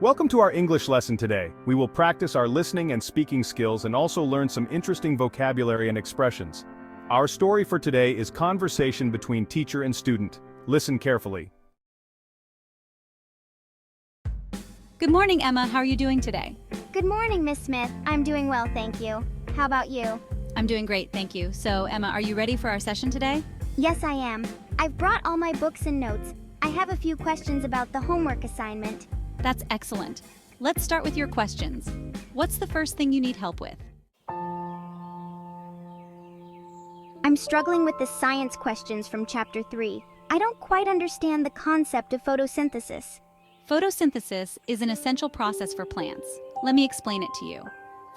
Welcome to our English lesson today. We will practice our listening and speaking skills and also learn some interesting vocabulary and expressions. Our story for today is conversation between teacher and student. Listen carefully. Good morning, Emma. How are you doing today? Good morning, Miss Smith. I'm doing well, thank you. How about you? I'm doing great, thank you. So, Emma, are you ready for our session today? Yes, I am. I've brought all my books and notes. I have a few questions about the homework assignment. That's excellent. Let's start with your questions. What's the first thing you need help with? I'm struggling with the science questions from Chapter 3. I don't quite understand the concept of photosynthesis. Photosynthesis is an essential process for plants. Let me explain it to you.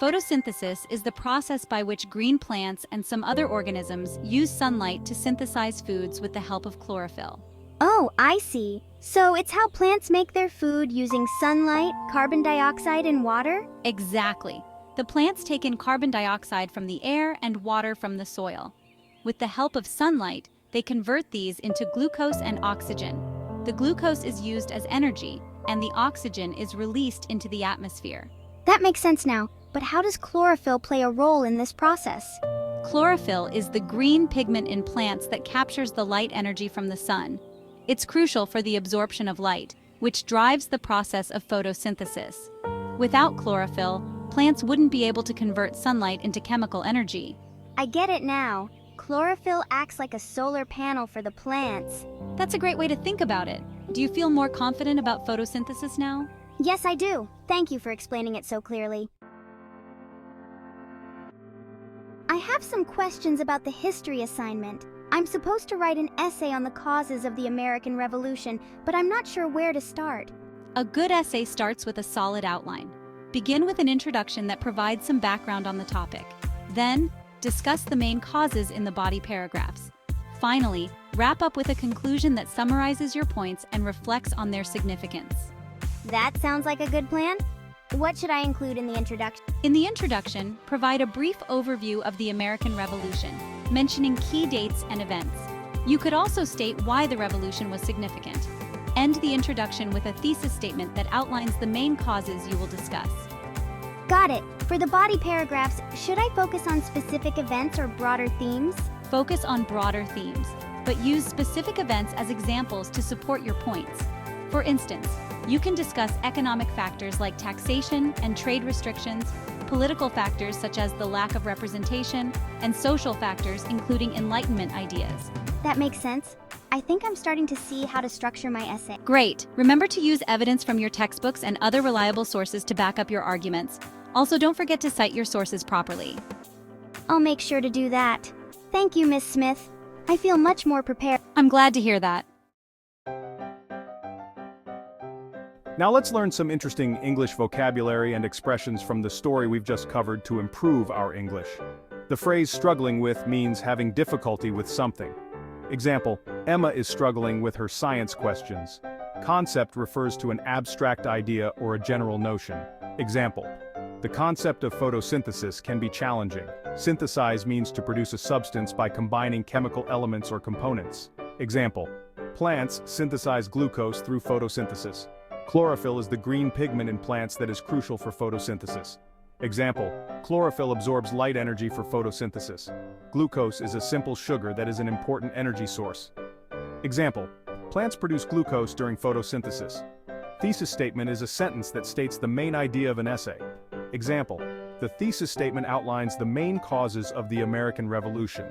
Photosynthesis is the process by which green plants and some other organisms use sunlight to synthesize foods with the help of chlorophyll. Oh, I see. So it's how plants make their food using sunlight, carbon dioxide, and water? Exactly. The plants take in carbon dioxide from the air and water from the soil. With the help of sunlight, they convert these into glucose and oxygen. The glucose is used as energy, and the oxygen is released into the atmosphere. That makes sense now, but how does chlorophyll play a role in this process? Chlorophyll is the green pigment in plants that captures the light energy from the sun. It's crucial for the absorption of light, which drives the process of photosynthesis. Without chlorophyll, plants wouldn't be able to convert sunlight into chemical energy. I get it now. Chlorophyll acts like a solar panel for the plants. That's a great way to think about it. Do you feel more confident about photosynthesis now? Yes, I do. Thank you for explaining it so clearly. I have some questions about the history assignment. I'm supposed to write an essay on the causes of the American Revolution, but I'm not sure where to start. A good essay starts with a solid outline. Begin with an introduction that provides some background on the topic. Then, discuss the main causes in the body paragraphs. Finally, wrap up with a conclusion that summarizes your points and reflects on their significance. That sounds like a good plan. What should I include in the introduction? In the introduction, provide a brief overview of the American Revolution, mentioning key dates and events. You could also state why the revolution was significant. End the introduction with a thesis statement that outlines the main causes you will discuss. Got it. For the body paragraphs, should I focus on specific events or broader themes? Focus on broader themes, but use specific events as examples to support your points. For instance, you can discuss economic factors like taxation and trade restrictions, political factors such as the lack of representation, and social factors including Enlightenment ideas. That makes sense. I think I'm starting to see how to structure my essay. Great! Remember to use evidence from your textbooks and other reliable sources to back up your arguments. Also, don't forget to cite your sources properly. I'll make sure to do that. Thank you, Miss Smith. I feel much more prepared. I'm glad to hear that. Now let's learn some interesting English vocabulary and expressions from the story we've just covered to improve our English. The phrase struggling with means having difficulty with something. Example, Emma is struggling with her science questions. Concept refers to an abstract idea or a general notion. Example, the concept of photosynthesis can be challenging. Synthesize means to produce a substance by combining chemical elements or components. Example, plants synthesize glucose through photosynthesis. Chlorophyll is the green pigment in plants that is crucial for photosynthesis. Example, chlorophyll absorbs light energy for photosynthesis. Glucose is a simple sugar that is an important energy source. Example, plants produce glucose during photosynthesis. Thesis statement is a sentence that states the main idea of an essay. Example, the thesis statement outlines the main causes of the American Revolution.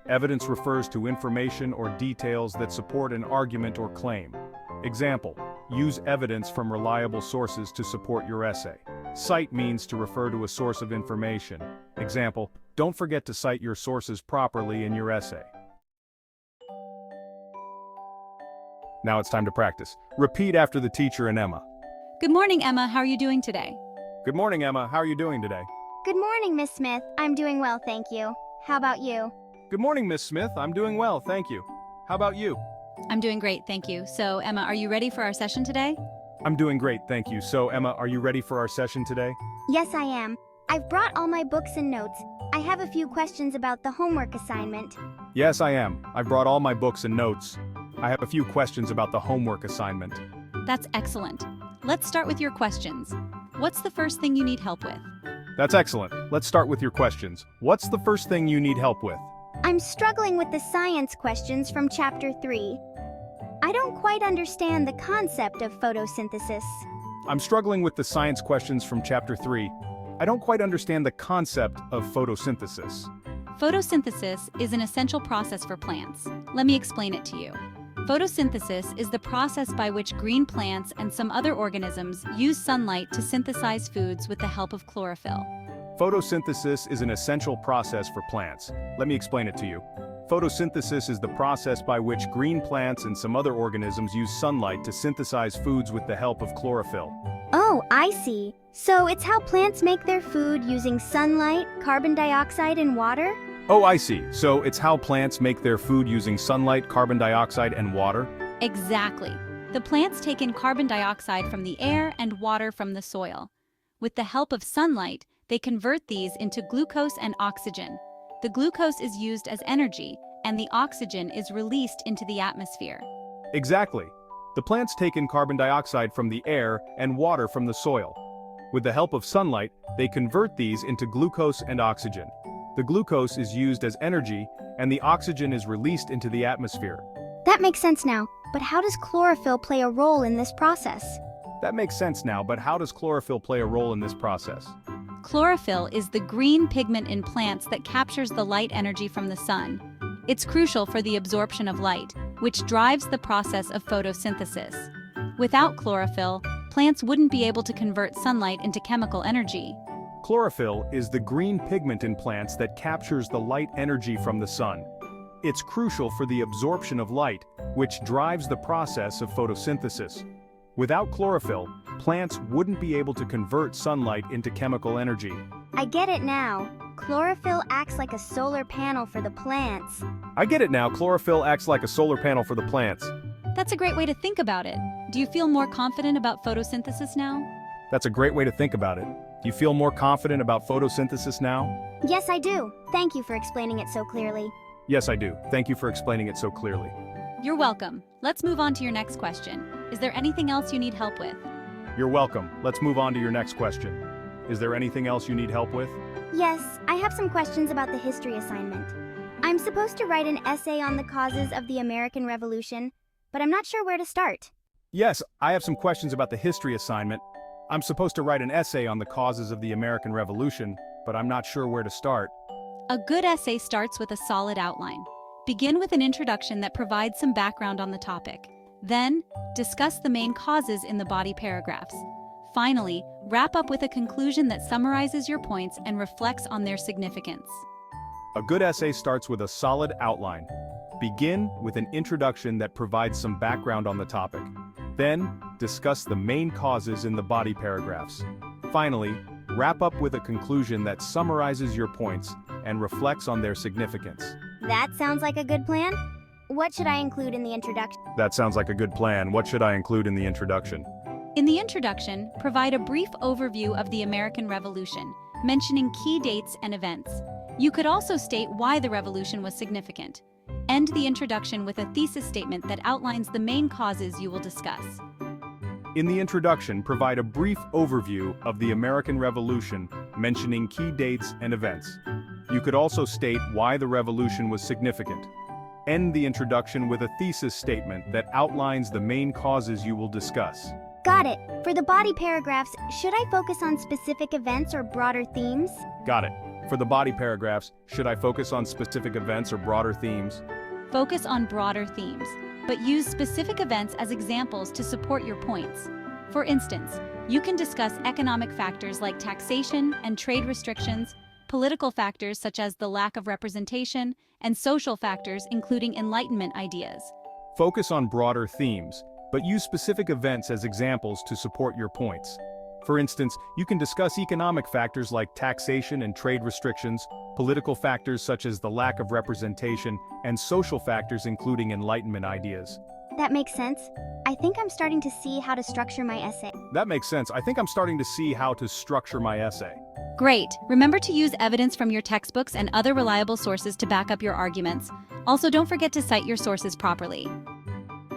Evidence refers to information or details that support an argument or claim. Example, use evidence from reliable sources to support your essay. Cite means to refer to a source of information. Example, don't forget to cite your sources properly in your essay. Now it's time to practice. Repeat after the teacher and Emma. Good morning, Emma. How are you doing today? Good morning, Emma. How are you doing today? Good morning, Miss Smith. I'm doing well, thank you. How about you? Good morning, Miss Smith. I'm doing well, thank you. How about you? I'm doing great, thank you. So, Emma, are you ready for our session today? I'm doing great, thank you. So, Emma, are you ready for our session today? Yes, I am. I've brought all my books and notes. I have a few questions about the homework assignment. Yes, I am. I've brought all my books and notes. I have a few questions about the homework assignment. That's excellent. Let's start with your questions. What's the first thing you need help with? That's excellent. Let's start with your questions. What's the first thing you need help with? I'm struggling with the science questions from Chapter 3. I don't quite understand the concept of photosynthesis. I'm struggling with the science questions from Chapter 3. I don't quite understand the concept of photosynthesis. Photosynthesis is an essential process for plants. Let me explain it to you. Photosynthesis is the process by which green plants and some other organisms use sunlight to synthesize foods with the help of chlorophyll. Photosynthesis is an essential process for plants. Let me explain it to you. Photosynthesis is the process by which green plants and some other organisms use sunlight to synthesize foods with the help of chlorophyll. Oh, I see. So it's how plants make their food using sunlight, carbon dioxide, and water? Oh, I see. So it's how plants make their food using sunlight, carbon dioxide, and water? Exactly. The plants take in carbon dioxide from the air and water from the soil. With the help of sunlight, they convert these into glucose and oxygen. The glucose is used as energy, and the oxygen is released into the atmosphere. Exactly. The plants take in carbon dioxide from the air and water from the soil. With the help of sunlight, they convert these into glucose and oxygen. The glucose is used as energy, and the oxygen is released into the atmosphere. That makes sense now, but how does chlorophyll play a role in this process? That makes sense now, but how does chlorophyll play a role in this process? Chlorophyll is the green pigment in plants that captures the light energy from the sun. It's crucial for the absorption of light, which drives the process of photosynthesis. Without chlorophyll, plants wouldn't be able to convert sunlight into chemical energy. Chlorophyll is the green pigment in plants that captures the light energy from the sun. It's crucial for the absorption of light, which drives the process of photosynthesis. Without chlorophyll, plants wouldn't be able to convert sunlight into chemical energy. I get it now. Chlorophyll acts like a solar panel for the plants. I get it now. Chlorophyll acts like a solar panel for the plants. That's a great way to think about it. Do you feel more confident about photosynthesis now? That's a great way to think about it. Do you feel more confident about photosynthesis now? Yes, I do. Thank you for explaining it so clearly. Yes, I do. Thank you for explaining it so clearly. You're welcome. Let's move on to your next question. Is there anything else you need help with? You're welcome. Let's move on to your next question. Is there anything else you need help with? Yes, I have some questions about the history assignment. I'm supposed to write an essay on the causes of the American Revolution, but I'm not sure where to start. Yes, I have some questions about the history assignment. I'm supposed to write an essay on the causes of the American Revolution, but I'm not sure where to start. A good essay starts with a solid outline. Begin with an introduction that provides some background on the topic. Then, discuss the main causes in the body paragraphs. Finally, wrap up with a conclusion that summarizes your points and reflects on their significance. A good essay starts with a solid outline. Begin with an introduction that provides some background on the topic. Then, discuss the main causes in the body paragraphs. Finally, wrap up with a conclusion that summarizes your points and reflects on their significance. That sounds like a good plan. What should I include in the introduction? That sounds like a good plan. What should I include in the introduction? In the introduction, provide a brief overview of the American Revolution, mentioning key dates and events. You could also state why the revolution was significant. End the introduction with a thesis statement that outlines the main causes you will discuss. In the introduction, provide a brief overview of the American Revolution, mentioning key dates and events. You could also state why the revolution was significant. End the introduction with a thesis statement that outlines the main causes you will discuss. Got it. For the body paragraphs, should I focus on specific events or broader themes? Got it. For the body paragraphs, should I focus on specific events or broader themes? Focus on broader themes, but use specific events as examples to support your points. For instance, you can discuss economic factors like taxation and trade restrictions, political factors such as the lack of representation, and social factors including Enlightenment ideas. Focus on broader themes, but use specific events as examples to support your points. For instance, you can discuss economic factors like taxation and trade restrictions, political factors such as the lack of representation, and social factors including Enlightenment ideas. That makes sense. I think I'm starting to see how to structure my essay. That makes sense. I think I'm starting to see how to structure my essay. Great! Remember to use evidence from your textbooks and other reliable sources to back up your arguments. Also, don't forget to cite your sources properly.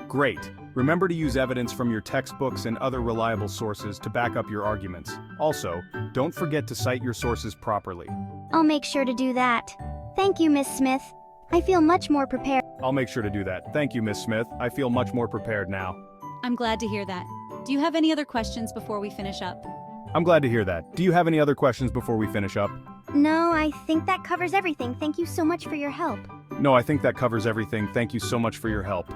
Great! Remember to use evidence from your textbooks and other reliable sources to back up your arguments. Also, don't forget to cite your sources properly. I'll make sure to do that. Thank you, Miss Smith. I feel much more prepared. I'll make sure to do that. Thank you, Miss Smith. I feel much more prepared now. I'm glad to hear that. Do you have any other questions before we finish up? I'm glad to hear that. Do you have any other questions before we finish up? No, I think that covers everything. Thank you so much for your help. No, I think that covers everything. Thank you so much for your help.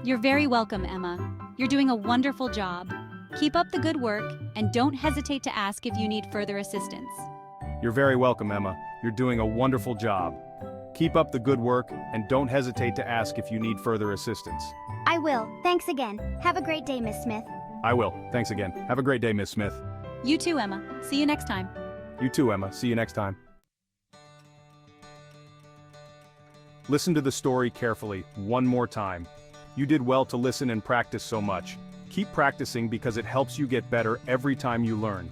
You're very welcome, Emma. You're doing a wonderful job. Keep up the good work, and don't hesitate to ask if you need further assistance. You're very welcome, Emma. You're doing a wonderful job. Keep up the good work, and don't hesitate to ask if you need further assistance. I will. Thanks again. Have a great day, Miss Smith. I will. Thanks again. Have a great day, Miss Smith. You too, Emma. See you next time. You too, Emma. See you next time. Listen to the story carefully, one more time. You did well to listen and practice so much. Keep practicing because it helps you get better every time you learn.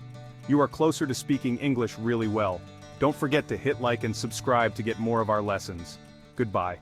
You are closer to speaking English really well. Don't forget to hit like and subscribe to get more of our lessons. Goodbye.